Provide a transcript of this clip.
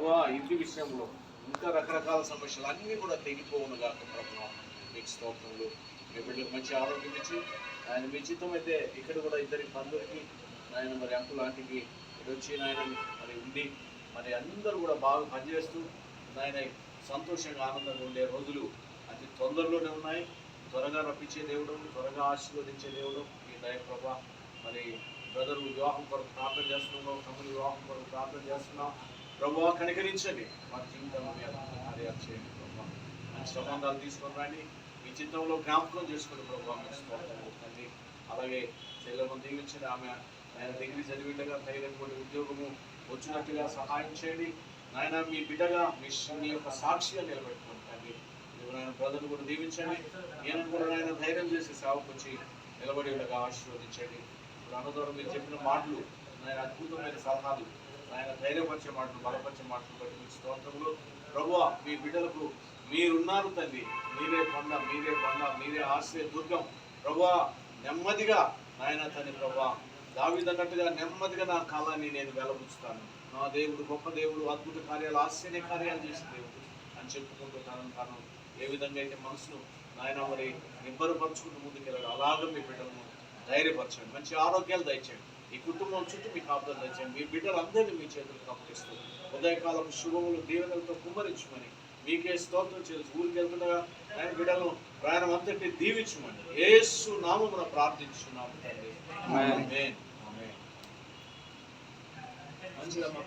ప్రభువా ఇంటి విషయంలో ఇంకా రకరకాల సమస్యలు అన్నీ కూడా తెగిపోవును కాక ప్రభువా మీకు స్తోత్రములు. మీ బిడ్డలకు మంచి ఆరోగ్యం ఇచ్చి ఆయన మీ చిత్తం అయితే ఇక్కడ కూడా ఇద్దరికి పందులకి ఆయన మరి అంకుల్ ఆంటీకి ఇక్కడ వచ్చి ఆయన మరి ఉండి మరి అందరూ కూడా బాగా పనిచేస్తూ ఆయన సంతోషంగా ఆనందంగా ఉండే రోజులు అతి తొందరలోనే ఉన్నాయి. త్వరగా రప్పించే దేవుడు, త్వరగా ఆశీర్వదించే దేవుడు ఈ దయ ప్రభా. మరి బ్రదర్ వివాహం కొరకు ప్రార్థన చేస్తున్నాం, తమ్ముడు వివాహం కొరకు ప్రార్థన చేస్తున్నాం. ప్రభువా కనికరించండి, మా జీవితంలో కార్యాలు చేయండి ప్రభా. మంచి సంబంధాలు తీసుకొని రండి, మీ చిత్తంలో జ్ఞాపకం చేసుకోండి ప్రభావ. తండ్రి అలాగే చెల్లెమ్మను దీవించండి, ఆమె ఆయన డిగ్రీ చదివిండగా తగినటువంటి ఉద్యోగము వచ్చినట్టుగా సహాయం చేయండి నాయన. మీ బిడ్డగా మీ యొక్క సాక్షిగా నిలబెట్టుకోండి తండ్రి. ఆయన బ్రదర్ను కూడా దీవించండి, నేను కూడా ఆయన ధైర్యం చేసి సేవకు వచ్చి నిలబడి ఉండగా ఆశీర్వదించండి. ఇప్పుడు అన్నదూరం మీరు చెప్పిన మాటలు ఆయన అద్భుతమైన సలహాలు, ఆయన ధైర్యపరిచే మాటలు, బలపరిచే మాటలు బట్టి మీ స్తోత్రములు ప్రభువా. మీ బిడ్డలకు మీరున్నారు తండ్రి, మీరే కొండ, మీరే బండ, మీరే ఆశ్రయ దుర్గం ప్రభువా. నెమ్మదిగా నాయన తండ్రి ప్రభువా, దావీదన్నట్టుగా నెమ్మదిగా నా కాలాన్ని నేను వెలబుచ్చుతాను. నా దేవుడు గొప్ప దేవుడు, అద్భుత కార్యాలు, ఆశ్చర్య కార్యాలు చేసిన దేవుడు అని చెప్పుకుంటూ తను ఏ విధంగా అయితే మనసును నాయన మరి నిబ్బరపరుచుకుంటూ ముందుకెళ్ళాడు, అలాగే మీ బిడ్డలను ధైర్యపరచండి, మంచి ఆరోగ్యాలు దయచేయండి, ఈ కుటుంబం చుట్టూ మీ కాపుదలు దయచేయండి. మీ బిడ్డలందరినీ మీ చేతులకు అప్పగిస్తూ ఉదయకాలపు శుభములు దీవెనలతో కుమ్మరించమని మీకే స్తోత్రం చేసి ఊరికి వెళ్తుండగా ఆయన బిడ్డలను ప్రయాణం అంతటి దీవించమని యేసు నామమున ప్రార్థించున్నాము తండ్రి. ఆమేన్. మంచిదమ్మా.